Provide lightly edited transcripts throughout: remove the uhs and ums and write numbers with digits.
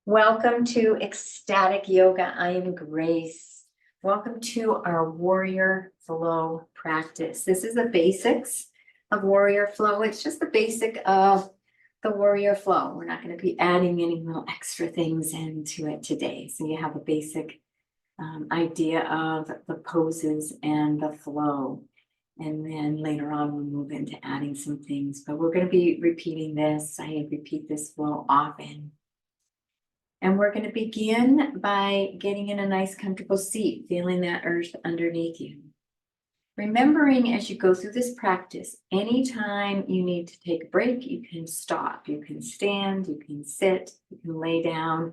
Welcome to Ecstatic Yoga. I am Grace. Welcome to our Warrior Flow practice. This is the basics of Warrior Flow. It's just the basic of the Warrior Flow. We're not going to be adding any little extra things into it today. So you have a basic idea of the poses and the flow. And then later on, we'll move into adding some things. But we're going to be repeating this. I repeat this flow often. And we're going to begin by getting in a nice comfortable seat, feeling that earth underneath you. Remembering as you go through this practice, anytime you need to take a break, you can stop, you can stand, you can sit, you can lay down.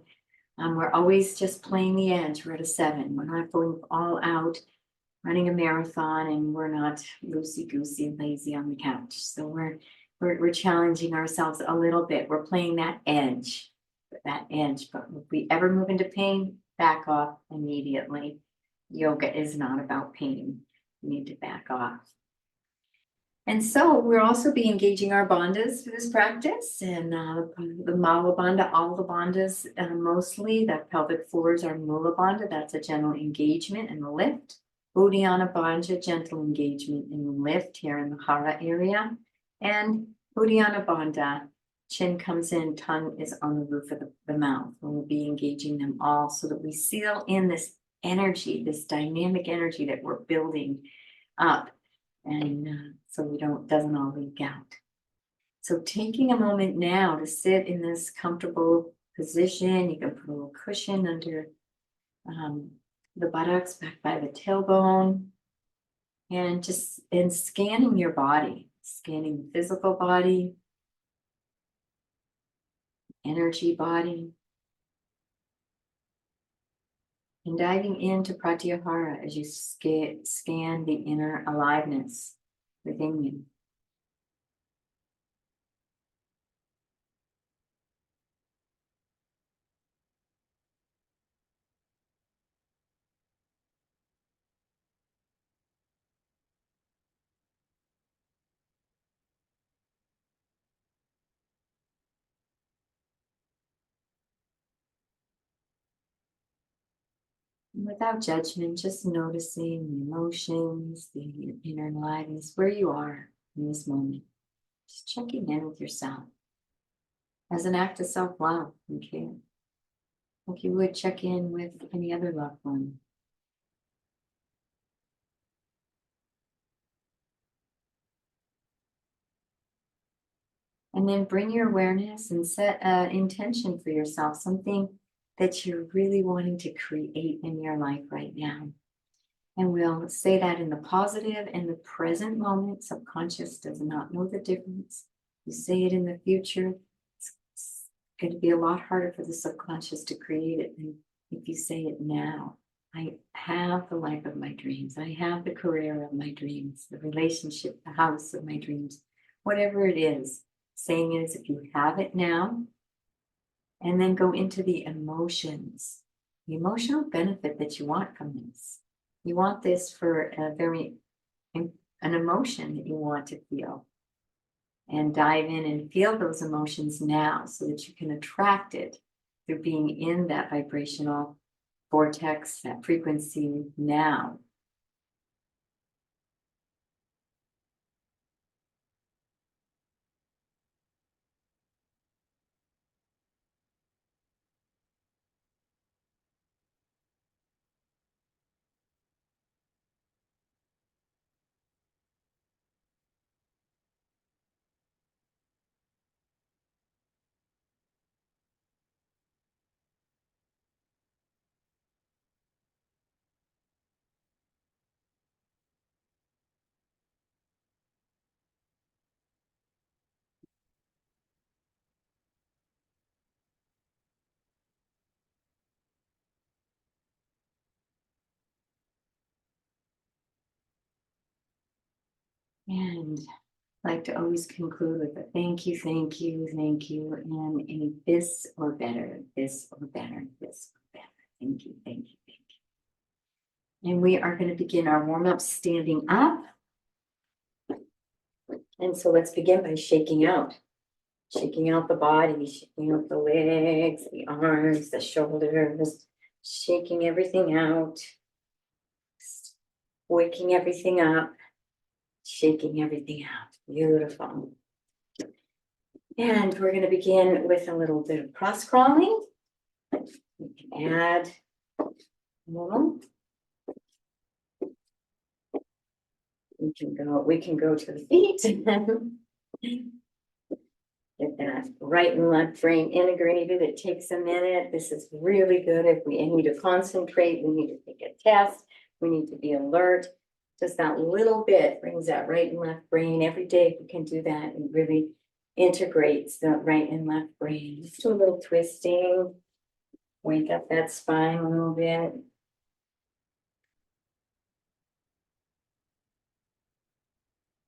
We're always just playing the edge. We're at a 7. We're not going all out, running a marathon, and we're not loosey-goosey and lazy on the couch. So we're challenging ourselves a little bit. We're playing that edge. But if we ever move into pain, back off immediately. Yoga is not about pain. We need to back off. And so we'll also be engaging our bandhas for this practice, and the Mala Bandha, all the bandhas, mostly the pelvic floors are Mula Bandha. That's a gentle engagement and the lift. Uddiyana Bandha, gentle engagement and the lift here in the hara area, and Uddiyana Bandha. Chin comes in, tongue is on the roof of the mouth. We'll be engaging them all so that we seal in this energy, this dynamic energy that we're building up, and so doesn't all leak out. So taking a moment now to sit in this comfortable position. You can put a little cushion under the buttocks, back by the tailbone, and scanning your body, scanning the physical body, energy body, and diving into pratyahara as you scan the inner aliveness within you. Without judgment, just noticing the emotions, the inner aliveness, where you are in this moment. Just checking in with yourself as an act of self-love and care, like you would check in with any other loved one. And then bring your awareness and set an intention for yourself, something that you're really wanting to create in your life right now. And we'll say that in the positive and the present moment. Subconscious does not know the difference. You say it in the future, it's going to be a lot harder for the subconscious to create it than if you say it now. I have the life of my dreams. I have the career of my dreams, the relationship, the house of my dreams, whatever it is. Saying it as if you have it now, and then go into the emotions, the emotional benefit that you want from this. You want this for an emotion that you want to feel, and dive in and feel those emotions now so that you can attract it through being in that vibrational vortex, that frequency now. And I like to always conclude with a thank you, thank you, thank you, and a this or better, this or better, this or better. Thank you, thank you, thank you. And we are going to begin our warm-up standing up. And so let's begin by shaking out. Shaking out the body, shaking out the legs, the arms, the shoulders, shaking everything out, waking everything up, shaking everything out. Beautiful. And we're going to begin with a little bit of cross crawling. We can add a little. We can go to the feet. Get that right and left brain integrated. It takes a minute. This is really good if we need to concentrate, we need to take a test, we need to be alert. Just that little bit brings that right and left brain. Every day if we can do that, it really integrates the right and left brain. Just do a little twisting, wake up that spine a little bit.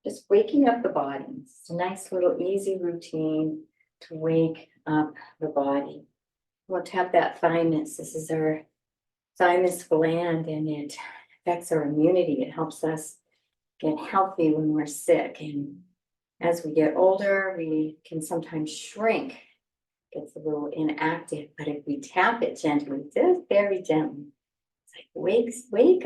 Just waking up the body. It's a nice little easy routine to wake up the body. We'll tap that thymus. This is our thymus gland, and it affects our immunity. It helps us get healthy when we're sick. And as we get older, we can sometimes shrink, gets a little inactive. But if we tap it gently, just very gently, it's like wake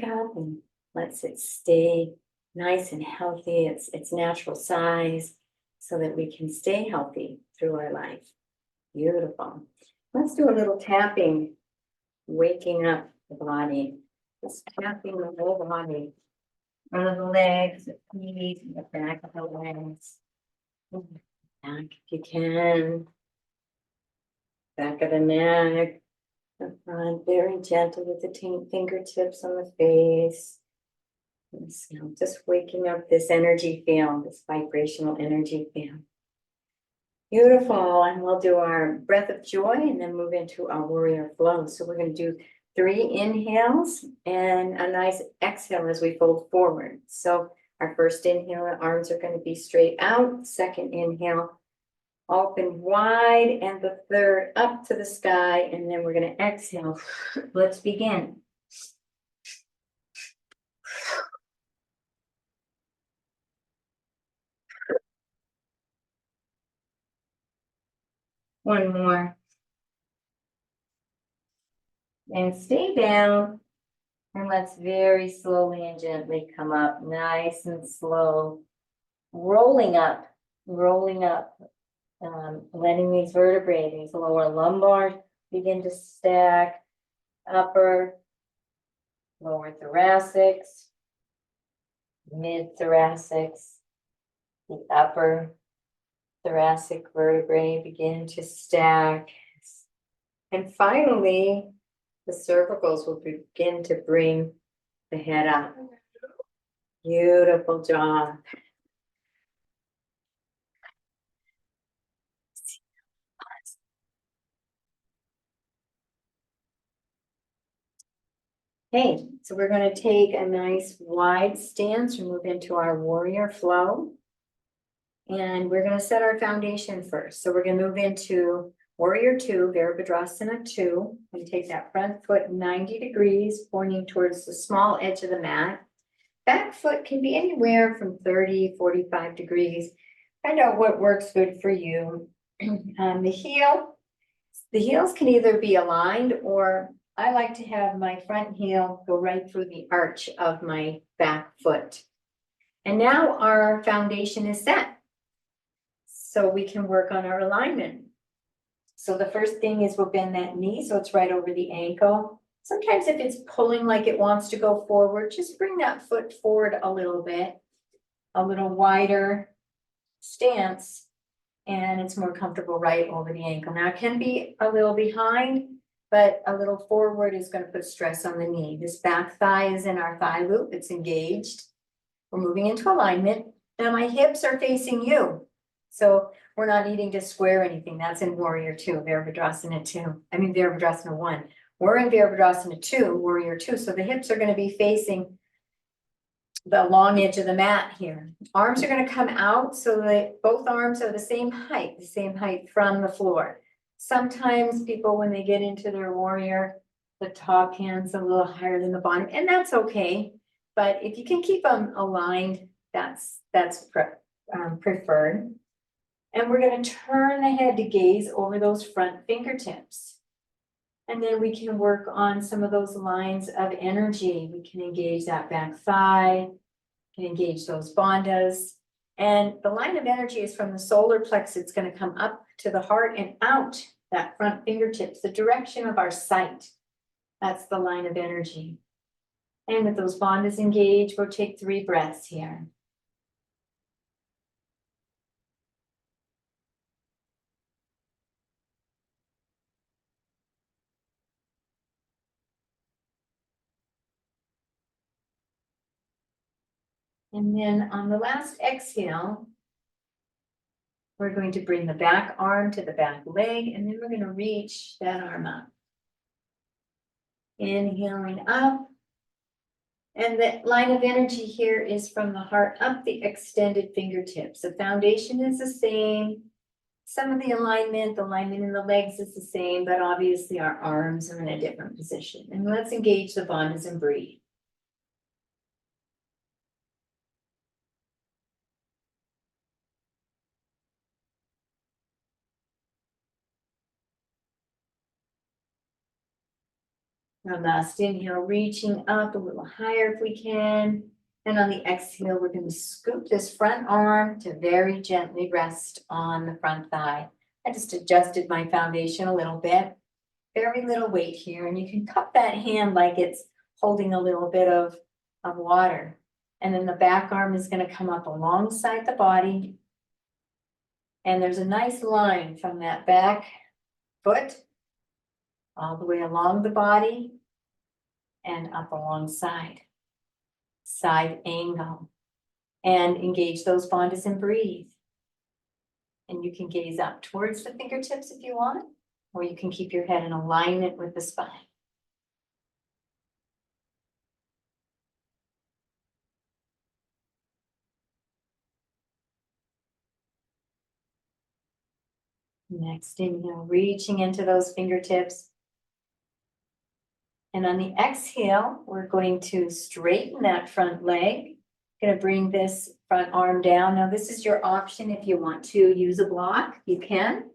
up, and lets it stay nice and healthy, its natural size, so that we can stay healthy through our life. Beautiful. Let's do a little tapping, waking up the body. Just tapping the whole body. Under the legs, the feet, the back of the legs. Back if you can. Back of the neck. The front, very gentle with the fingertips on the face. So just waking up this energy field, this vibrational energy field. Beautiful. And we'll do our breath of joy and then move into our warrior flow. So we're going to do 3 inhales and a nice exhale as we fold forward. So our first inhale, our arms are going to be straight out. Second inhale, open wide. And the third, up to the sky. And then we're going to exhale. Let's begin. One more. And stay down. And let's very slowly and gently come up, nice and slow. Rolling up, letting these vertebrae, these lower lumbar begin to stack, upper, lower thoracics, mid thoracics, the upper thoracic vertebrae begin to stack. And finally, the cervicals will begin to bring the head up. Beautiful job. Okay, so we're going to take a nice wide stance and move into our warrior flow. And we're going to set our foundation first. So we're going to move into warrior 2, Virabhadrasana 2. And take that front foot 90 degrees, pointing towards the small edge of the mat. Back foot can be anywhere from 30, 45 degrees. Find out what works good for you. The heels can either be aligned, or I like to have my front heel go right through the arch of my back foot. And now our foundation is set. So we can work on our alignment. So the first thing is we'll bend that knee so it's right over the ankle. Sometimes if it's pulling like it wants to go forward, just bring that foot forward a little bit, a little wider stance, and it's more comfortable right over the ankle. Now it can be a little behind, but a little forward is going to put stress on the knee. This back thigh is in our thigh loop. It's engaged. We're moving into alignment. Now my hips are facing you. So we're not needing to square anything. That's in warrior 2, Virabhadrasana 2. I mean, Virabhadrasana 1. We're in Virabhadrasana 2, warrior 2. So the hips are going to be facing the long edge of the mat here. Arms are going to come out so that both arms are the same height from the floor. Sometimes people, when they get into their warrior, the top hand's a little higher than the bottom, and that's okay. But if you can keep them aligned, that's preferred. And we're going to turn the head to gaze over those front fingertips. And then we can work on some of those lines of energy. We can engage that back thigh, can engage those bandhas. And the line of energy is from the solar plexus. It's going to come up to the heart and out that front fingertips, the direction of our sight. That's the line of energy. And with those bandhas engaged, we'll take 3 breaths here. And then on the last exhale, we're going to bring the back arm to the back leg, and then we're going to reach that arm up. Inhaling up. And the line of energy here is from the heart up the extended fingertips. The foundation is the same. Some of the alignment in the legs is the same, but obviously our arms are in a different position. And let's engage the bandhas and breathe. Our last inhale, reaching up a little higher if we can. And on the exhale, we're going to scoop this front arm to very gently rest on the front thigh. I just adjusted my foundation a little bit. Very little weight here. And you can cup that hand like it's holding a little bit of water. And then the back arm is going to come up alongside the body. And there's a nice line from that back foot all the way along the body and up alongside. Side angle. And engage those bandhas and breathe. And you can gaze up towards the fingertips if you want, or you can keep your head in alignment with the spine. Next inhale, reaching into those fingertips. And on the exhale, we're going to straighten that front leg. Going to bring this front arm down. Now, this is your option if you want to use a block, you can.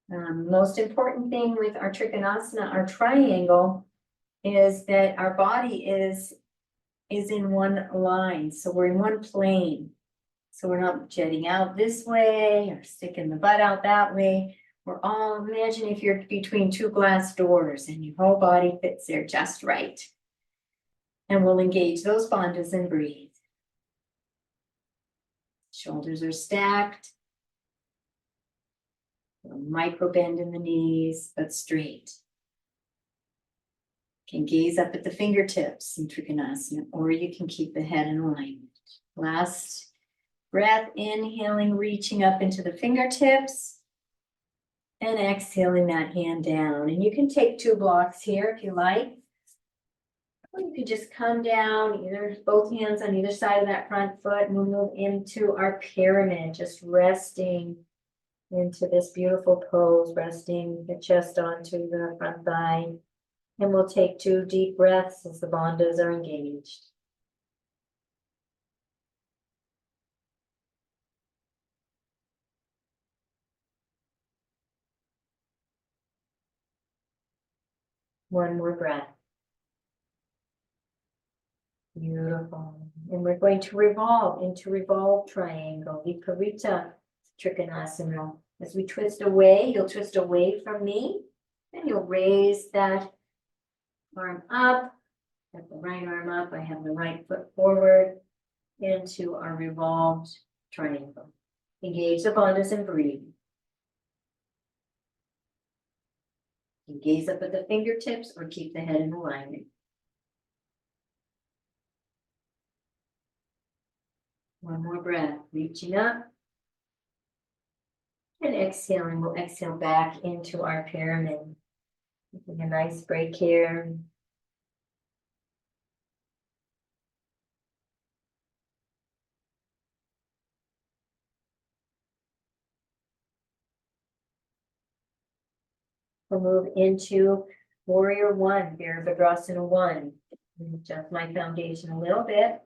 Most important thing with our Trikonasana, our triangle, is that our body is in one line. So we're in one plane. So we're not jetting out this way or sticking the butt out that way. We're all, imagine if you're between 2 glass doors and your whole body fits there just right. And we'll engage those bandhas and breathe. Shoulders are stacked. A micro bend in the knees, but straight. You can gaze up at the fingertips in Trikonasana, or you can keep the head in alignment. Last breath, inhaling, reaching up into the fingertips. And exhaling that hand down. And you can take 2 blocks here if you like. Or you can just come down, either both hands on either side of that front foot, and we'll move into our pyramid, just resting into this beautiful pose, resting the chest onto the front thigh. And we'll take 2 deep breaths as the bandhas are engaged. One more breath. Beautiful. And we're going to revolve into revolve triangle, Viparita Trikonasana. As we twist away, you'll twist away from me, and you'll raise that arm up, have the right arm up, I have the right foot forward into our revolved triangle. Engage the bandhas and breathe. You gaze up at the fingertips or keep the head in alignment. One more breath, reaching up. And exhaling, we'll exhale back into our pyramid. Taking a nice break here. We'll move into Warrior One, Virabhadrasana 1. Adjust my foundation a little bit.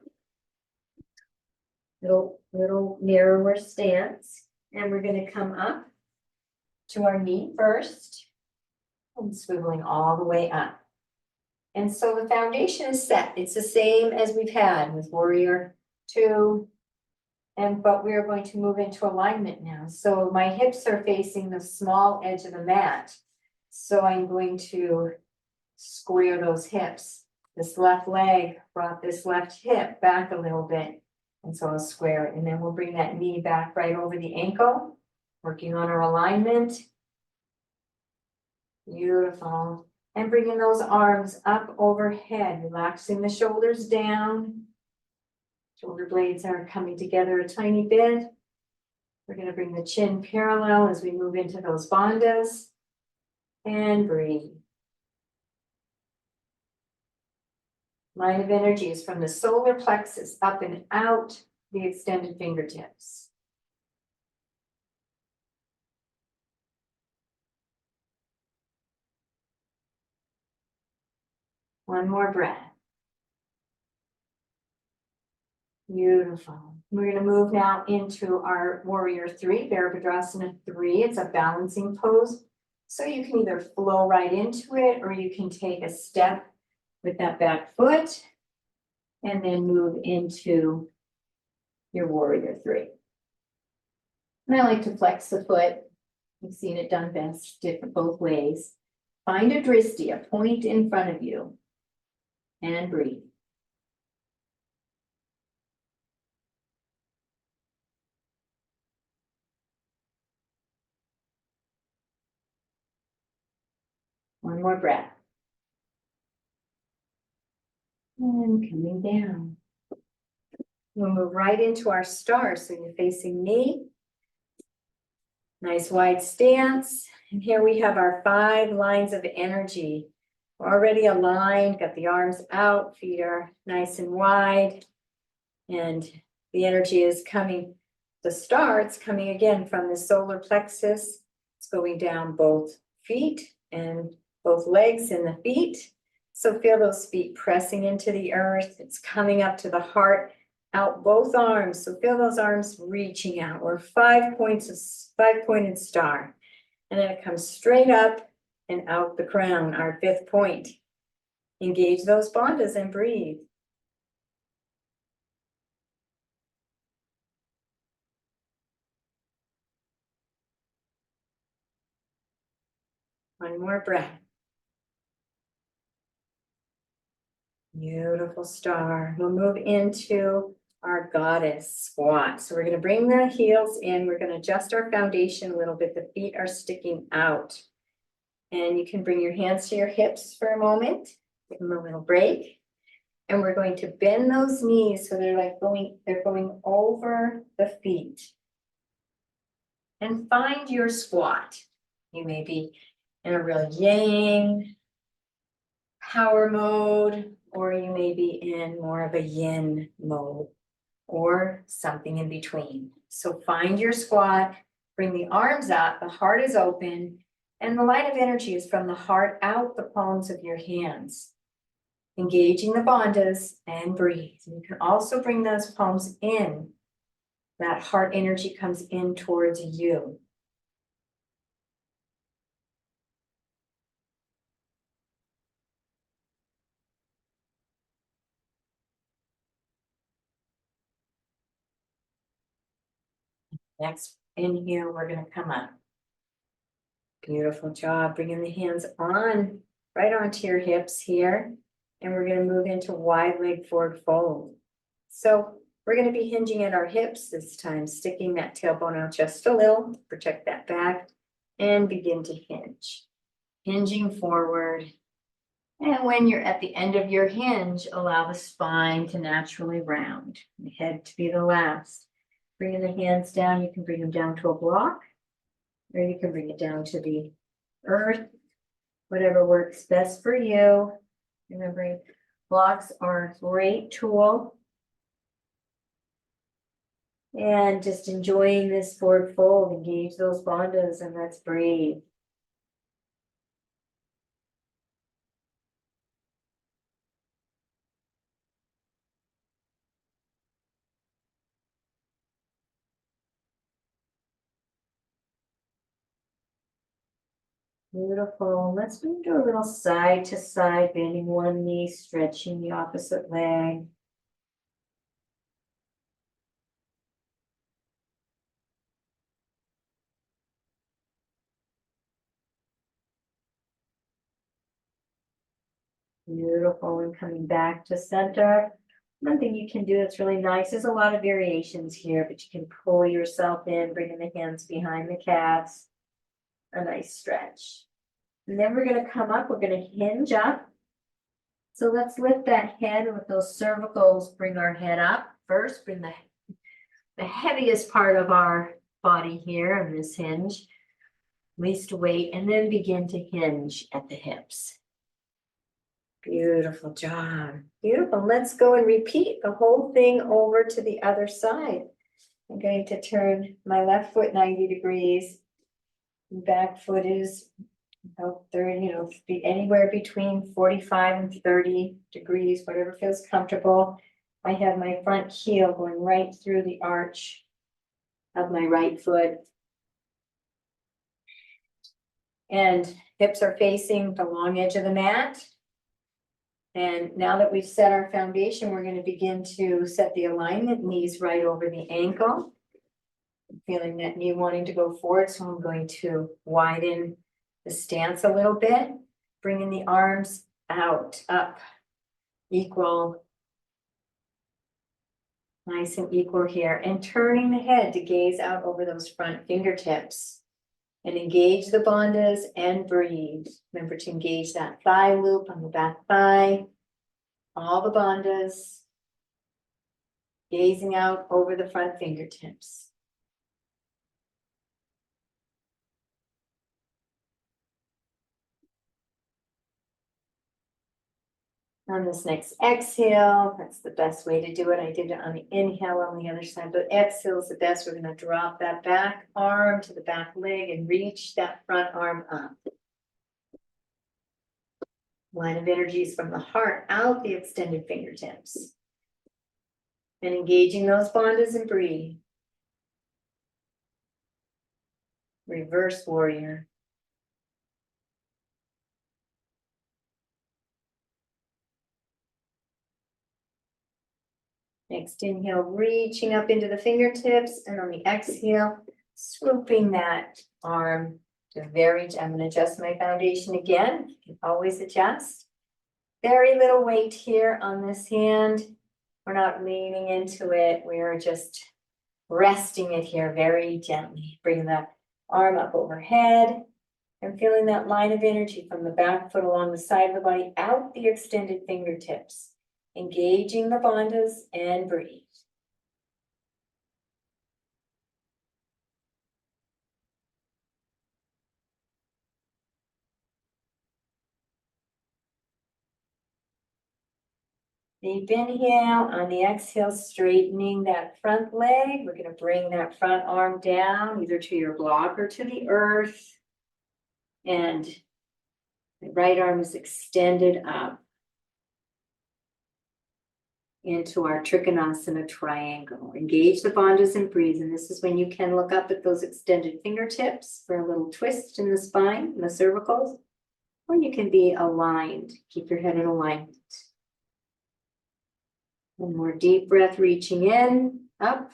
Little narrower stance. And we're going to come up to our knee first and swiveling all the way up. And so the foundation is set. It's the same as we've had with Warrior 2. But we're going to move into alignment now. So my hips are facing the small edge of the mat. So I'm going to square those hips. This left leg brought this left hip back a little bit. And so I'll square it. And then we'll bring that knee back right over the ankle, working on our alignment. Beautiful. And bringing those arms up overhead, relaxing the shoulders down. Shoulder blades are coming together a tiny bit. We're going to bring the chin parallel as we move into those bandhas. And breathe. Line of energy is from the solar plexus up and out the extended fingertips. One more breath. Beautiful. We're going to move now into our Warrior 3, Virabhadrasana 3. It's a balancing pose. So you can either flow right into it or you can take a step with that back foot and then move into your Warrior 3. And I like to flex the foot. I've seen it done best different both ways. Find a dristi, a point in front of you, and breathe. One more breath. And coming down. We'll move right into our star. So you're facing me. Nice wide stance. And here we have our 5 lines of energy. We're already aligned, got the arms out, feet are nice and wide. And the energy is coming, the star, it's coming again from the solar plexus. It's going down both feet and both legs and the feet. So feel those feet pressing into the earth. It's coming up to the heart, out both arms. So feel those arms reaching out. We're 5-pointed star. And then it comes straight up and out the crown, our 5th point. Engage those bandhas and breathe. One more breath. Beautiful star. We'll move into our goddess squat. So we're going to bring the heels in. We're going to adjust our foundation a little bit. The feet are sticking out. And you can bring your hands to your hips for a moment. Give them a little break. And we're going to bend those knees so they're going over the feet. And find your squat. You may be in a real yang power mode, or you may be in more of a yin mode, or something in between. So find your squat, bring the arms up, the heart is open, and the line of energy is from the heart out the palms of your hands. Engaging the bandhas and breathe. You can also bring those palms in. That heart energy comes in towards you. Next inhale, we're going to come up. Beautiful job. Bringing the hands on, right onto your hips here. And we're going to move into wide leg forward fold. So we're going to be hinging at our hips this time, sticking that tailbone out just a little, protect that back, and begin to hinge. Hinging forward. And when you're at the end of your hinge, allow the spine to naturally round, the head to be the last. Bringing the hands down, you can bring them down to a block, or you can bring it down to the earth, whatever works best for you. Remembering blocks are a great tool. And just enjoying this forward fold, engage those bandhas, and let's breathe. Beautiful. Let's move to a little side to side, bending one knee, stretching the opposite leg. Beautiful. And coming back to center. One thing you can do that's really nice, there's a lot of variations here, but you can pull yourself in, bringing the hands behind the calves. A nice stretch. And then we're going to come up, we're going to hinge up. So let's lift that head with those cervicals, bring our head up. First, bring the heaviest part of our body here on this hinge, least weight, and then begin to hinge at the hips. Beautiful job. Beautiful. Let's go and repeat the whole thing over to the other side. I'm going to turn my left foot 90 degrees. Back foot is about 30, be anywhere between 45 and 30 degrees, whatever feels comfortable. I have my front heel going right through the arch of my right foot. And hips are facing the long edge of the mat. And now that we've set our foundation, we're going to begin to set the alignment, knees right over the ankle. I'm feeling that knee wanting to go forward, so I'm going to widen the stance a little bit, bringing the arms out, up, equal, nice and equal here, and turning the head to gaze out over those front fingertips. And engage the bandhas and breathe. Remember to engage that thigh loop on the back thigh. All the bandhas. Gazing out over the front fingertips. On this next exhale, that's the best way to do it. I did it on the inhale on the other side, but exhale is the best. We're going to drop that back arm to the back leg and reach that front arm up. Line of energies from the heart out the extended fingertips. And engaging those bandhas and breathe. Reverse warrior. Next inhale, reaching up into the fingertips, and on the exhale, swooping that arm to very, I'm going to adjust my foundation again. You can always adjust. Very little weight here on this hand. We're not leaning into it. We're just resting it here very gently. Bring the arm up overhead and feeling that line of energy from the back foot along the side of the body out the extended fingertips. Engaging the bandhas and breathe. Deep inhale, on the exhale, straightening that front leg. We're going to bring that front arm down, either to your block or to the earth. And the right arm is extended up into our Trikonasana triangle. Engage the bandhas and breathe. And this is when you can look up at those extended fingertips for a little twist in the spine, in the cervicals. Or you can be aligned. Keep your head in alignment. One more deep breath, reaching in, up,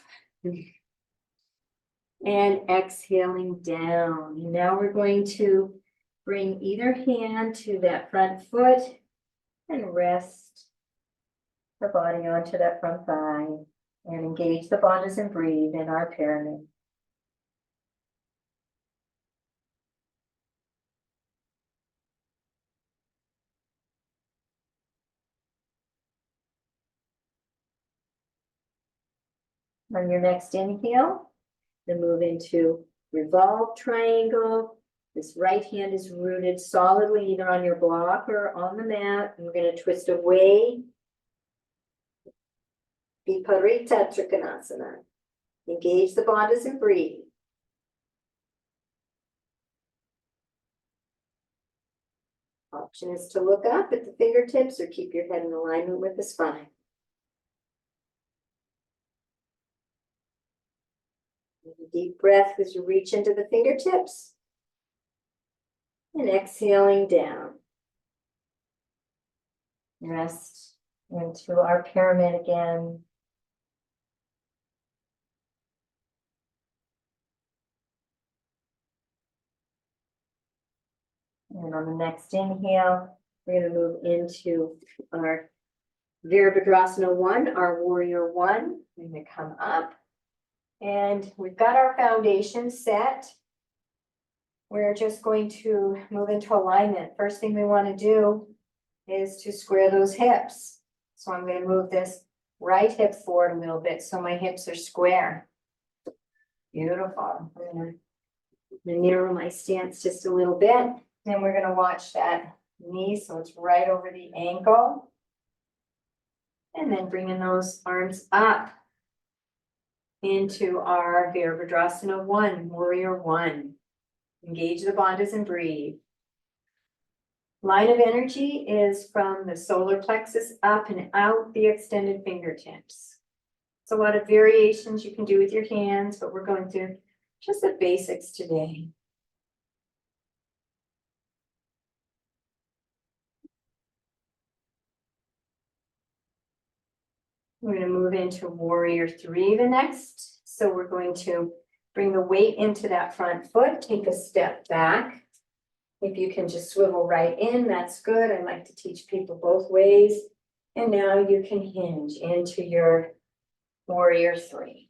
and exhaling down. And now we're going to bring either hand to that front foot and rest the body onto that front thigh and engage the bandhas and breathe in our pyramid. On your next inhale, then move into revolved triangle. This right hand is rooted solidly either on your block or on the mat. And we're going to twist away. Viparita Trikonasana. Engage the bandhas and breathe. Option is to look up at the fingertips or keep your head in alignment with the spine. Deep breath as you reach into the fingertips. And exhaling down. Rest into our pyramid again. And on the next inhale, we're going to move into our Virabhadrasana 1, our warrior 1. We're going to come up and we've got our foundation set. We're just going to move into alignment. First thing we want to do is to square those hips. So I'm going to move this right hip forward a little bit so my hips are square. Beautiful. I'm going to narrow my stance just a little bit. Then we're going to watch that knee so it's right over the ankle. And then bringing those arms up into our Virabhadrasana 1, warrior 1. Engage the bandhas and breathe. Line of energy is from the solar plexus up and out the extended fingertips. It's a lot of variations you can do with your hands, but we're going through just the basics today. We're going to move into warrior 3 the next. So we're going to bring the weight into that front foot, take a step back. If you can just swivel right in, that's good. I like to teach people both ways. And now you can hinge into your warrior 3.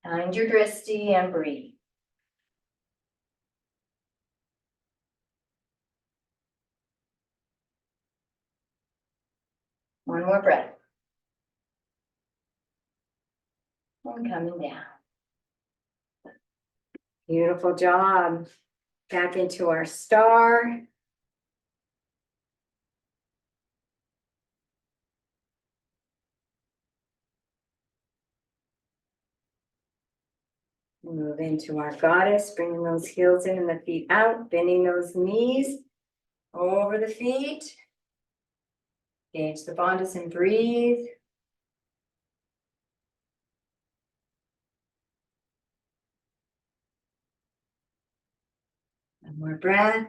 Find your drishti and breathe. One more breath. And coming down. Beautiful job. Back into our star. Move into our goddess, bringing those heels in and the feet out, bending those knees over the feet. Engage the bandhas and breathe. One more breath.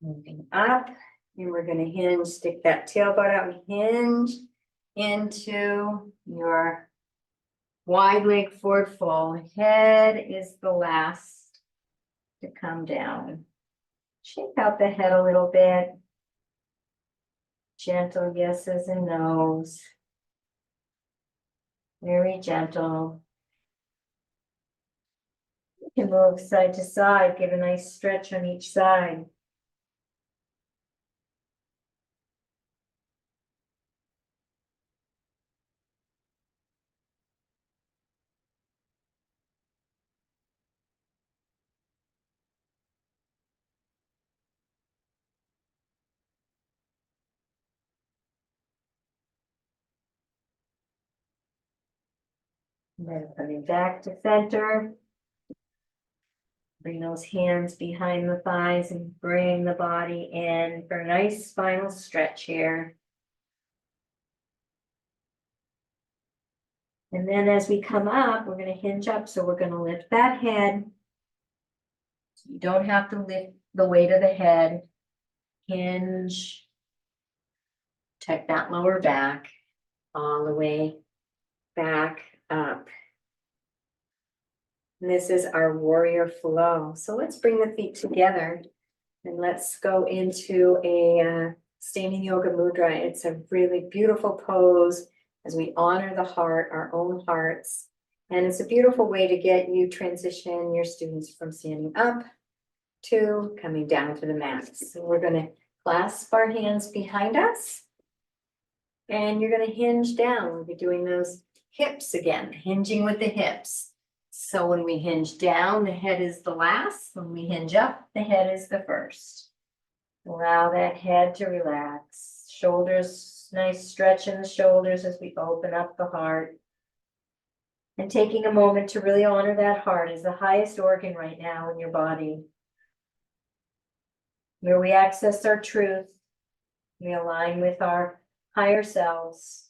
Moving up, and we're going to hinge, stick that tailbone out and hinge into your wide leg forward fold. Head is the last to come down. Shake out the head a little bit. Gentle yeses and nos. Very gentle. You can move side to side, give a nice stretch on each side. And then coming back to center. Bring those hands behind the thighs and bring the body in for a nice spinal stretch here. And then as we come up, we're going to hinge up. So we're going to lift that head. You don't have to lift the weight of the head. Hinge. Check that lower back all the way back up. And this is our warrior flow. So let's bring the feet together and let's go into a standing yoga mudra. It's a really beautiful pose as we honor the heart, our own hearts. And it's a beautiful way to get you transition your students from standing up to coming down to the mat. So we're going to clasp our hands behind us. And you're going to hinge down. We'll be doing those hips again, hinging with the hips. So when we hinge down, the head is the last. When we hinge up, the head is the first. Allow that head to relax. Shoulders, nice stretch in the shoulders as we open up the heart. And taking a moment to really honor that heart is the highest organ right now in your body. Where we access our truth, we align with our higher selves.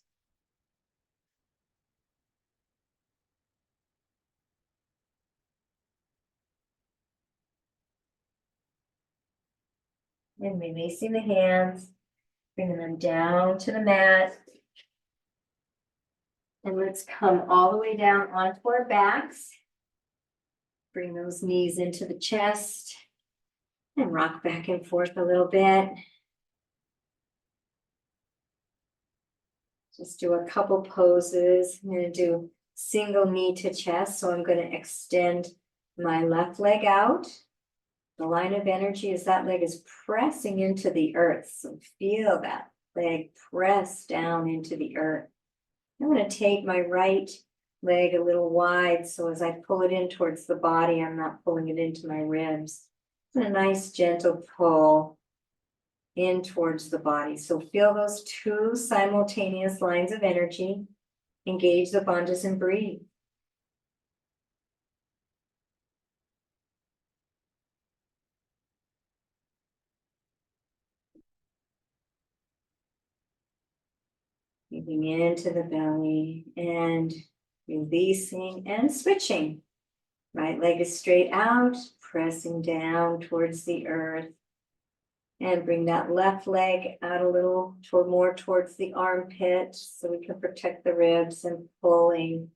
And releasing the hands, bringing them down to the mat. And let's come all the way down onto our backs. Bring those knees into the chest and rock back and forth a little bit. Just do a couple poses. I'm going to do single knee to chest. So I'm going to extend my left leg out. The line of energy is that leg is pressing into the earth. So feel that leg press down into the earth. I'm going to take my right leg a little wide. So as I pull it in towards the body, I'm not pulling it into my ribs. It's a nice gentle pull in towards the body. So feel those two simultaneous lines of energy. Engage the bandhas and breathe. Breathing into the belly and releasing and switching. Right leg is straight out, pressing down towards the earth. And bring that left leg out a little more towards the armpit so we can protect the ribs and pulling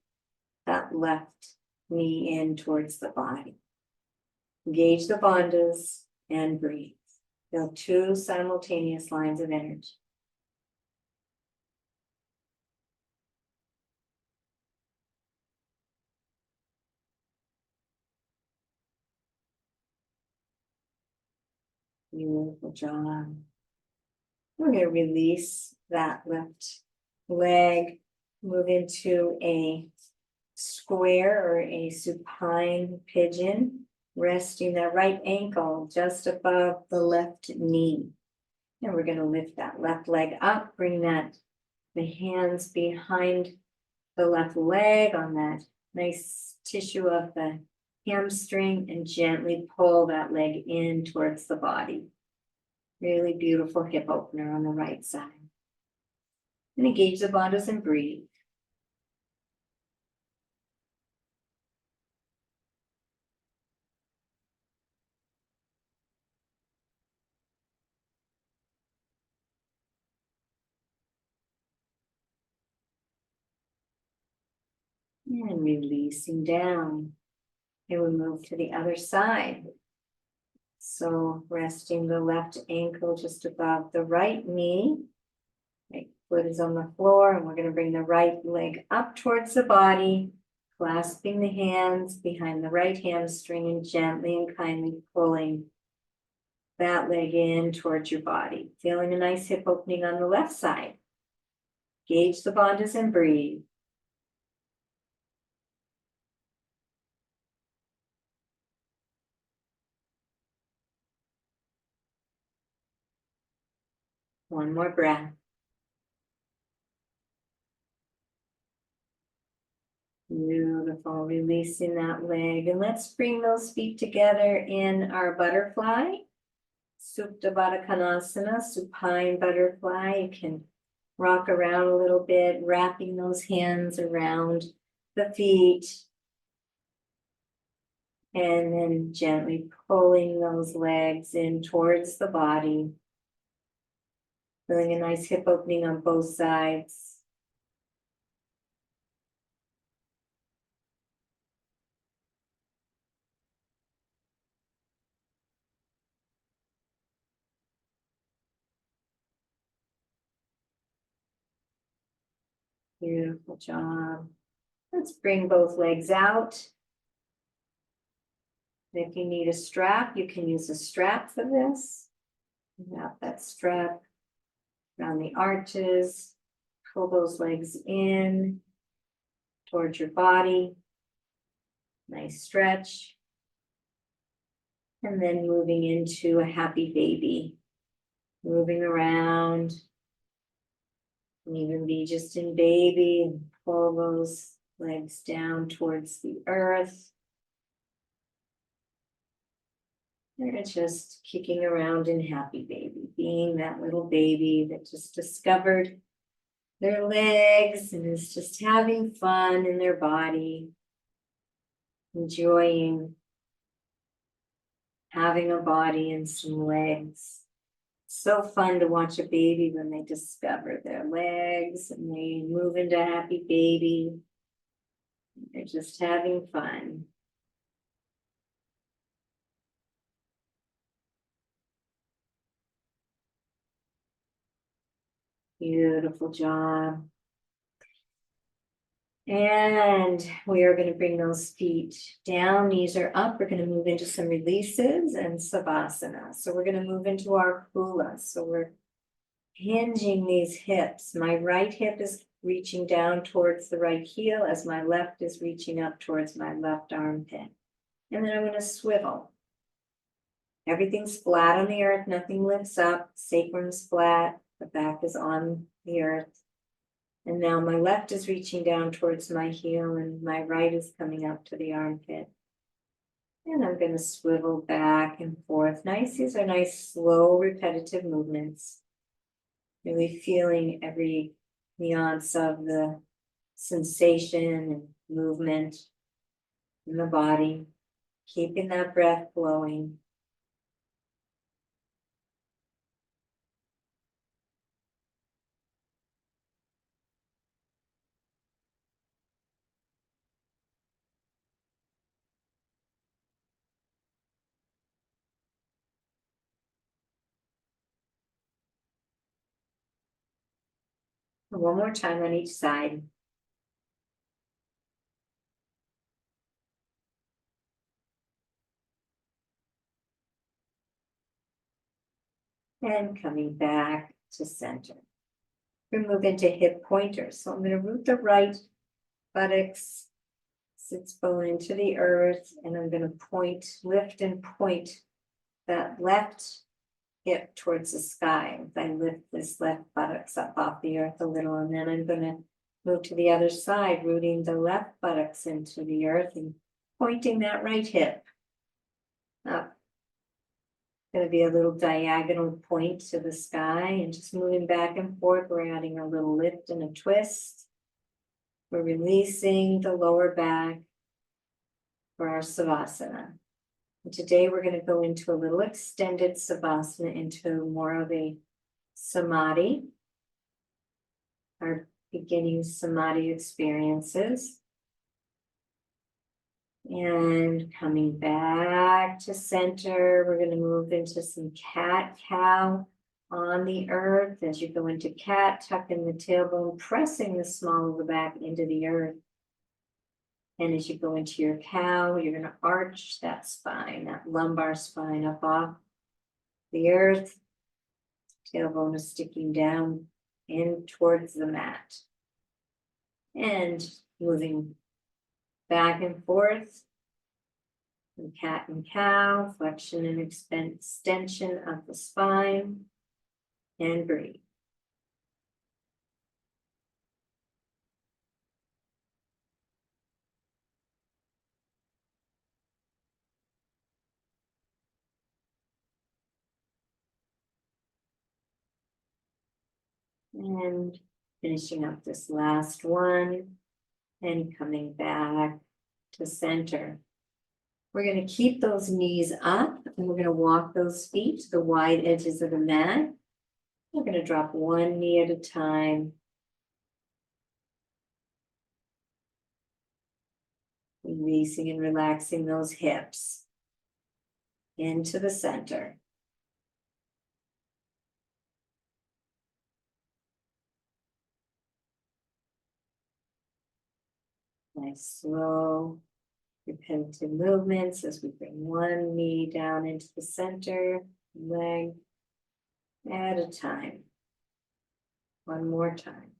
that left knee in towards the body. Engage the bandhas and breathe. Feel two simultaneous lines of energy. Beautiful job. We're going to release that left leg, move into a square or a supine pigeon, resting that right ankle just above the left knee. And we're going to lift that left leg up, bring the hands behind the left leg on that nice tissue of the hamstring and gently pull that leg in towards the body. Really beautiful hip opener on the right side. And engage the bandhas and breathe. And releasing down. And we move to the other side. So resting the left ankle just above the right knee. Right foot is on the floor, and we're going to bring the right leg up towards the body, clasping the hands behind the right hamstring and gently and kindly pulling that leg in towards your body. Feeling a nice hip opening on the left side. Engage the bandhas and breathe. One more breath. Beautiful, releasing that leg. And let's bring those feet together in our butterfly. Supta Baddha Konasana, supine butterfly. You can rock around a little bit, wrapping those hands around the feet. And then gently pulling those legs in towards the body. Feeling a nice hip opening on both sides. Beautiful job. Let's bring both legs out. If you need a strap, you can use a strap for this. Wrap that strap around the arches. Pull those legs in towards your body. Nice stretch. And then moving into a happy baby. Moving around. And even be just in baby and pull those legs down towards the earth. They're just kicking around in happy baby, being that little baby that just discovered their legs and is just having fun in their body, enjoying having a body and some legs. So fun to watch a baby when they discover their legs and they move into happy baby. They're just having fun. Beautiful job. And we are going to bring those feet down, knees are up. We're going to move into some releases and savasana. So we're going to move into our hula. So we're hinging these hips. My right hip is reaching down towards the right heel as my left is reaching up towards my left armpit. And then I'm going to swivel. Everything's flat on the earth, nothing lifts up, sacrum's flat, the back is on the earth. And now my left is reaching down towards my heel and my right is coming up to the armpit. And I'm going to swivel back and forth. Nice, these are nice, slow, repetitive movements. Really feeling every nuance of the sensation and movement in the body. Keeping that breath flowing. One more time on each side. And coming back to center. We move into hip pointers. So I'm going to root the right buttocks, sits bone into the earth, and I'm going to point, lift and point that left hip towards the sky. I lift this left buttocks up off the earth a little, and then I'm going to move to the other side, rooting the left buttocks into the earth and pointing that right hip up. Going to be a little diagonal point to the sky and just moving back and forth. We're adding a little lift and a twist. We're releasing the lower back for our savasana. And today we're going to go into a little extended savasana, into more of a samadhi, our beginning samadhi experiences. And coming back to center, we're going to move into some cat-cow on the earth. As you go into cat, tuck in the tailbone, pressing the small of the back into the earth. And as you go into your cow, you're going to arch that spine, that lumbar spine up off the earth. Tailbone is sticking down in towards the mat. And moving back and forth. And cat and cow, flexion and extension of the spine. And breathe. And finishing up this last one and coming back to center. We're going to keep those knees up and we're going to walk those feet to the wide edges of the mat. We're going to drop one knee at a time. Releasing and relaxing those hips into the center. Nice, slow, repetitive movements as we bring one knee down into the center, leg at a time. One more time.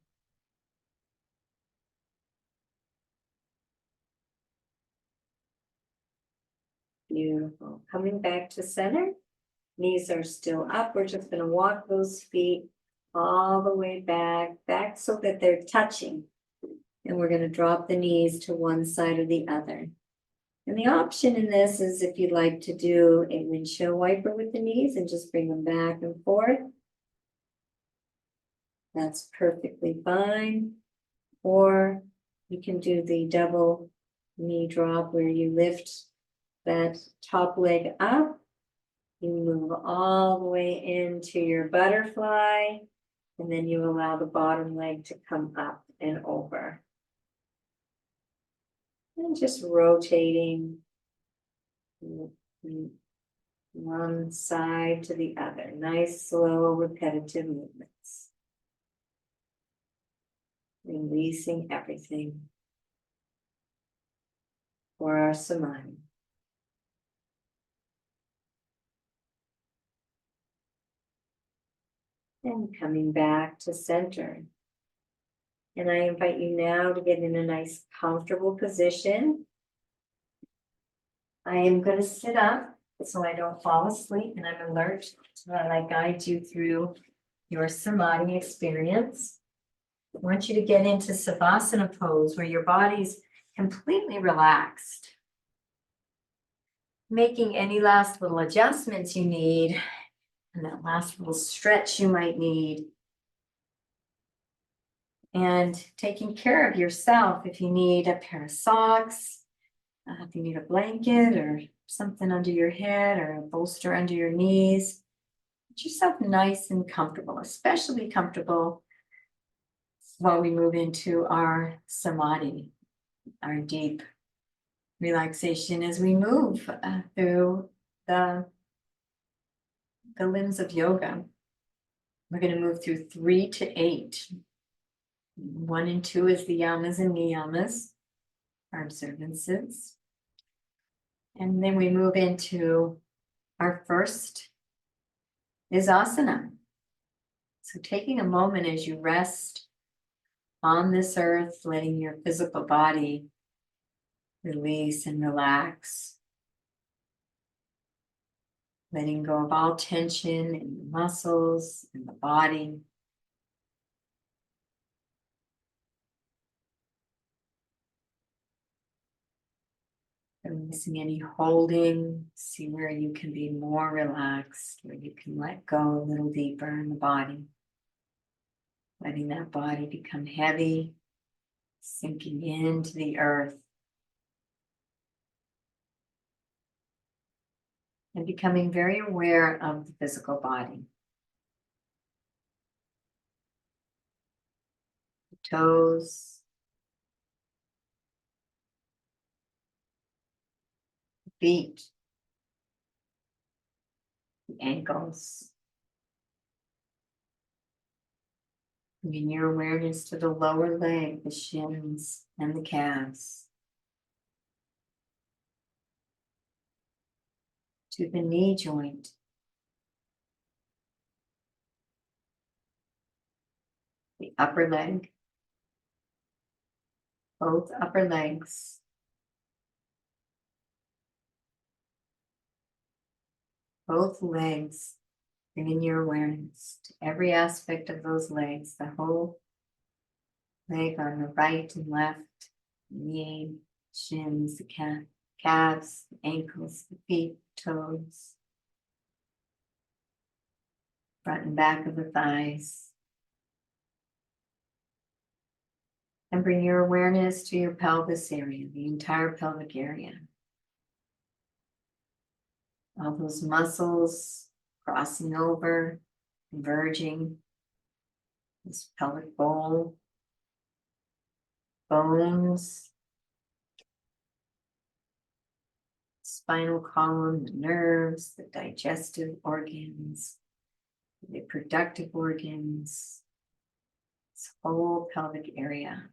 Beautiful. Coming back to center. Knees are still up. We're just going to walk those feet all the way back so that they're touching. And we're going to drop the knees to one side or the other. And the option in this is if you'd like to do a windshield wiper with the knees and just bring them back and forth. That's perfectly fine. Or you can do the double knee drop where you lift that top leg up You move all the way into your butterfly, and then you allow the bottom leg to come up and over. And just rotating one side to the other. Nice, slow, repetitive movements. Releasing everything for our Samadhi. And coming back to center. And I invite you now to get in a nice, comfortable position. I am going to sit up so I don't fall asleep, and I'm alert so that I guide you through your Samadhi experience. I want you to get into savasana pose where your body's completely relaxed. Making any last little adjustments you need, and that last little stretch you might need. And taking care of yourself if you need a pair of socks, if you need a blanket or something under your head or a bolster under your knees. Get yourself nice and comfortable, especially comfortable while we move into our Samadhi, our deep relaxation as we move through the limbs of yoga. We're going to move through 3 to 8. 1 and 2 is the yamas and niyamas, our observances. And then we move into our first is asana. So taking a moment as you rest on this earth, letting your physical body release and relax. Letting go of all tension in the muscles and the body. Releasing any holding, see where you can be more relaxed, where you can let go a little deeper in the body. Letting that body become heavy, sinking into the earth. And becoming very aware of the physical body. The toes, the feet, the ankles. Bringing your awareness to the lower leg, the shins and the calves. To the knee joint. The upper leg. Both upper legs. Both legs. Bringing your awareness to every aspect of those legs. The whole leg on the right and left. Knee, shins, the calves, the ankles, the feet, toes. Front and back of the thighs. And bring your awareness to your pelvis area, the entire pelvic area. All those muscles crossing over, converging. This pelvic bowl, bones, spinal column, the nerves, the digestive organs, the reproductive organs, this whole pelvic area.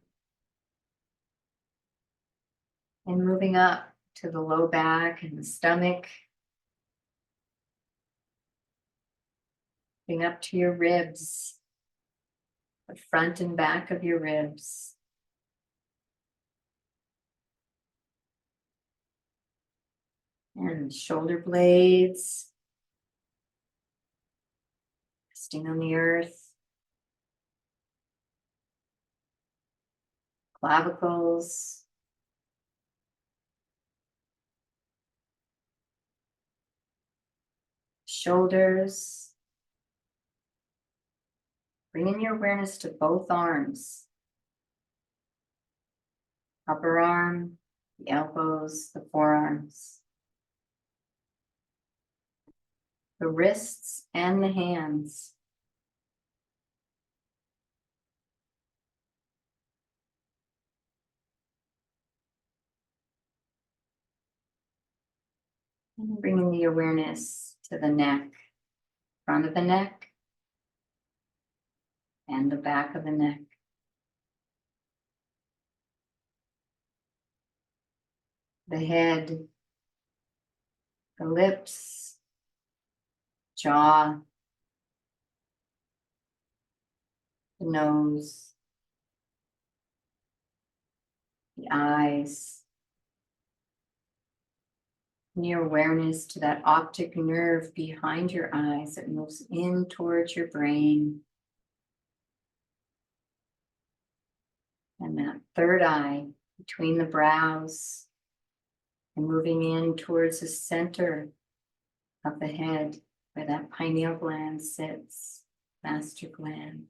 And moving up to the low back and the stomach. Moving up to your ribs, the front and back of your ribs. And shoulder blades. Resting on the earth. Clavicles. Shoulders. Bringing your awareness to both arms. Upper arm, the elbows, the forearms. the wrists and the hands. And bringing the awareness to the neck, front of the neck, and the back of the neck. The head, the lips, jaw, the nose, the eyes, and your awareness to that optic nerve behind your eyes that moves in towards your brain. And that third eye between the brows and moving in towards the center of the head where that pineal gland sits, master gland.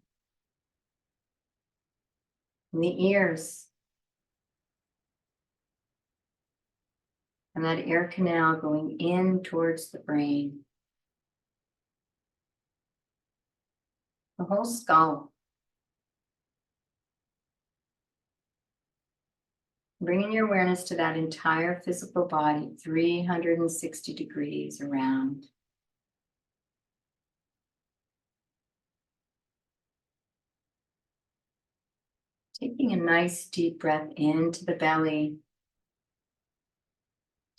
And the ears. And that ear canal going in towards the brain. The whole skull. Bringing your awareness to that entire physical body, 360 degrees around. Taking a nice deep breath into the belly.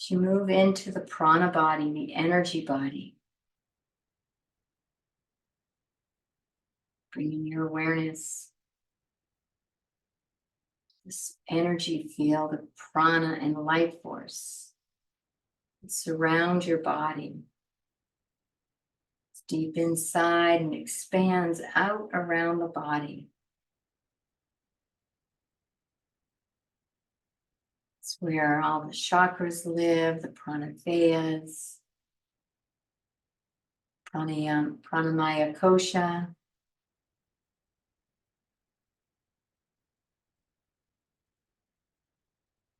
As you move into the prana body, the energy body. Bringing your awareness, this energy field of prana and life force that surrounds your body. It's deep inside and expands out around the body. It's where all the chakras live, the pranavayas, pranamaya kosha.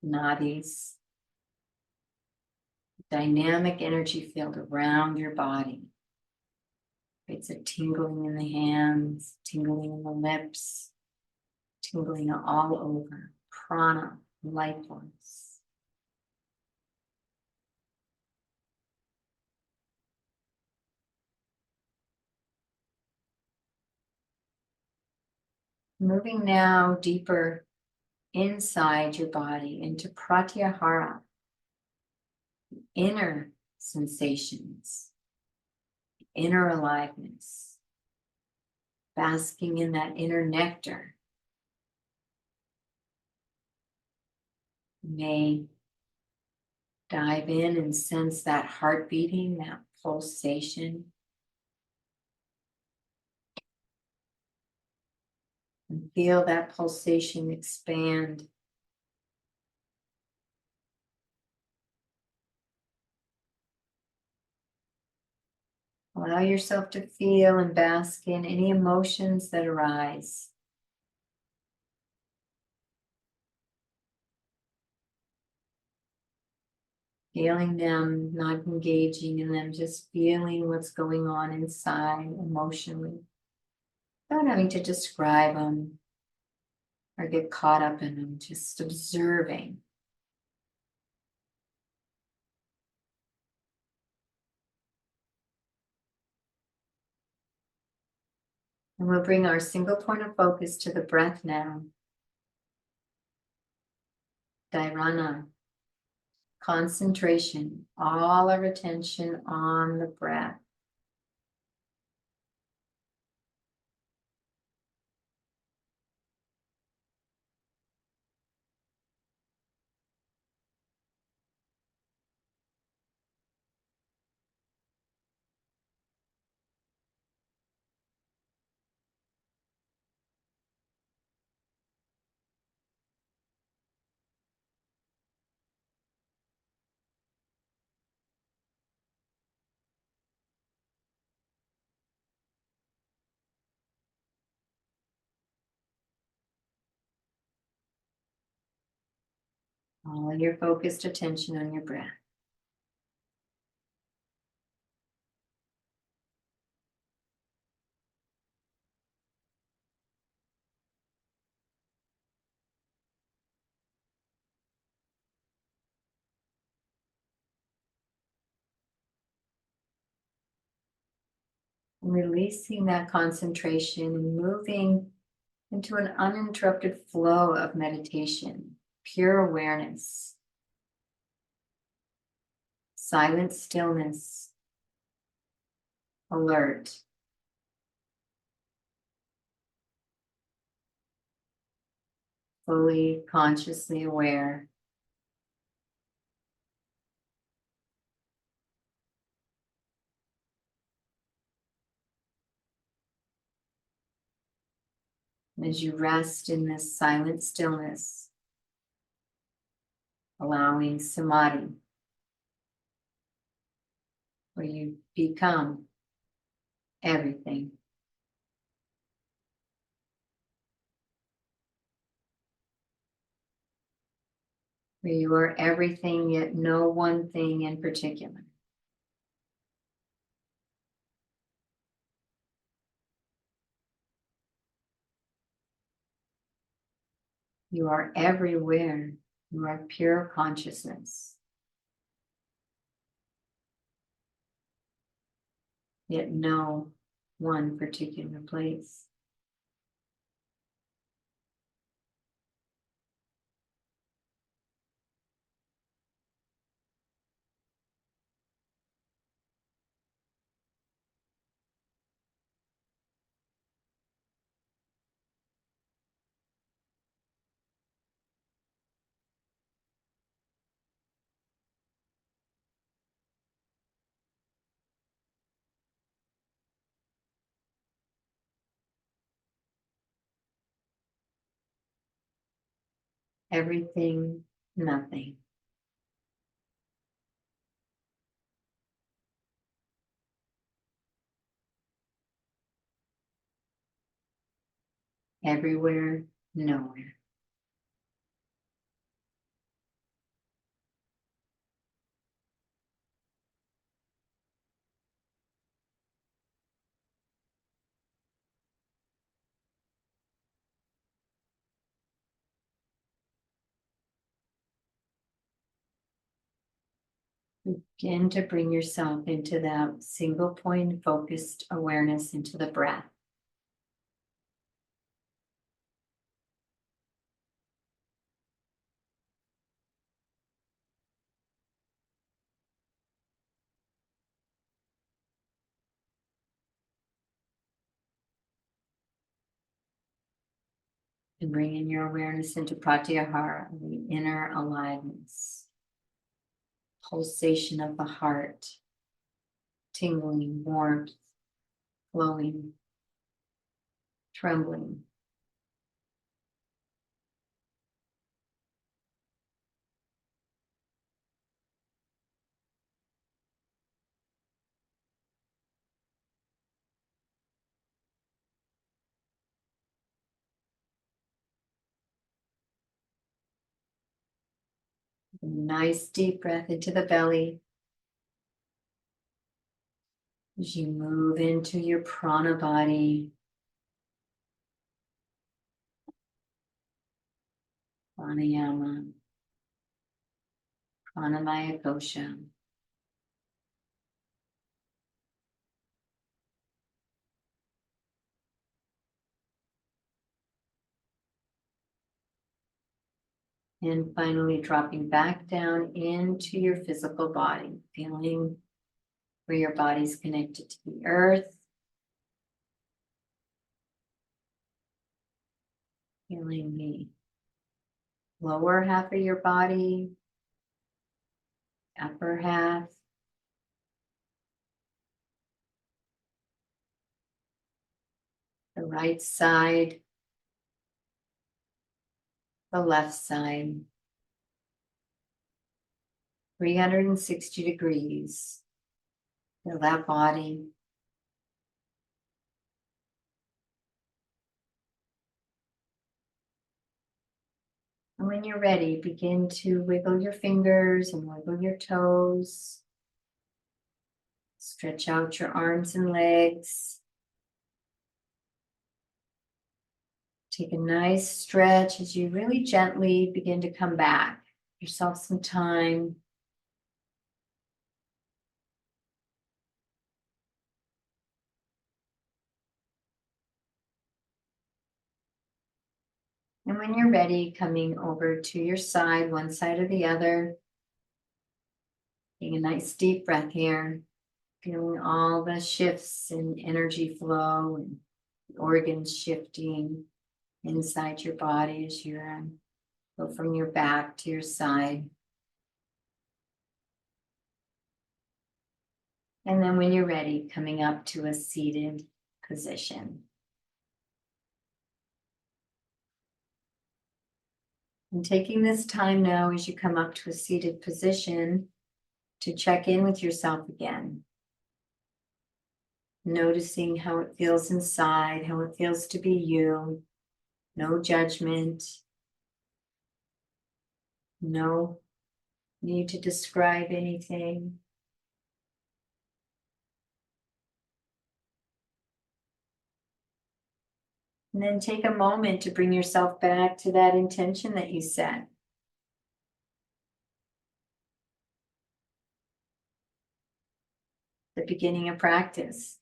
Nadis, dynamic energy field around your body. It's a tingling in the hands, tingling in the lips, tingling all over. Prana, life force. Moving now deeper inside your body into pratyahara, inner sensations, inner aliveness, basking in that inner nectar. You may dive in and sense that heart beating, that pulsation. And feel that pulsation expand. Allow yourself to feel and bask in any emotions that arise. Feeling them, not engaging in them, just feeling what's going on inside emotionally, without having to describe them or get caught up in them, just observing. And we'll bring our single point of focus to the breath now. Dharana, concentration, all our attention on the breath. All your focused attention on your breath. releasing that concentration and moving into an uninterrupted flow of meditation, pure awareness, silent stillness, alert. Fully consciously aware. And as you rest in this silent stillness, allowing Samadhi, where you become everything. Where you are everything, yet no one thing in particular. You are everywhere. You are pure consciousness. Yet no one particular place. Everything, nothing. Everywhere, nowhere. Begin to bring yourself into that single point focused awareness into the breath. And bring in your awareness into pratyahara, the inner aliveness, pulsation of the heart, tingling, warmth, flowing, trembling. A nice deep breath into the belly. As you move into your prana body, pranayama, pranamaya kosha. And finally dropping back down into your physical body, feeling where your body's connected to the earth. Feeling the lower half of your body, upper half, the right side, the left side, 360 degrees. Feel that body. And when you're ready, begin to wiggle your fingers and wiggle your toes. Stretch out your arms and legs. Take a nice stretch as you really gently begin to come back. Give yourself some time. And when you're ready, coming over to your side, one side or the other. Taking a nice deep breath here. Feeling all the shifts in energy flow and organs shifting inside your body as you go from your back to your side. And then when you're ready, coming up to a seated position. And taking this time now as you come up to a seated position to check in with yourself again. Noticing how it feels inside, how it feels to be you. No judgment. No need to describe anything. And then take a moment to bring yourself back to that intention that you set. The beginning of practice.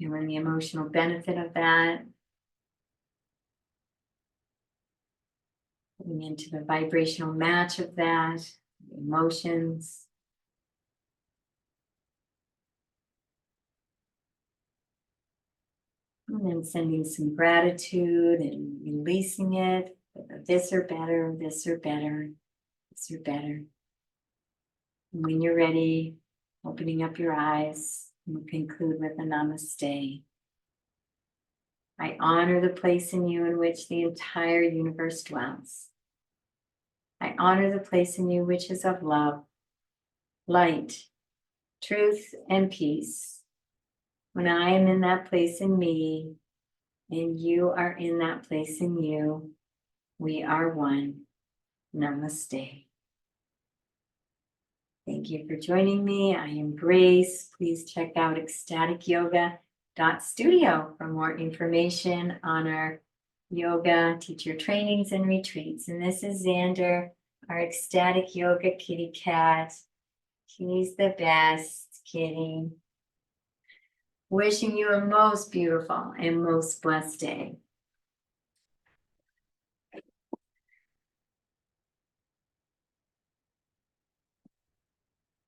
And the emotional benefit of that. Getting into the vibrational match of that, the emotions. And then sending some gratitude and releasing it. This or better, this or better, this or better. And when you're ready, opening up your eyes, we'll conclude with a namaste. I honor the place in you in which the entire universe dwells. I honor the place in you which is of love, light, truth, and peace. When I am in that place in me, and you are in that place in you, we are one. Namaste. Thank you for joining me. I am Grace. Please check out ecstaticyoga.studio for more information on our yoga teacher trainings and retreats. And this is Xander, our ecstatic yoga kitty cat. He's the best kitty. Wishing you a most beautiful and most blessed day.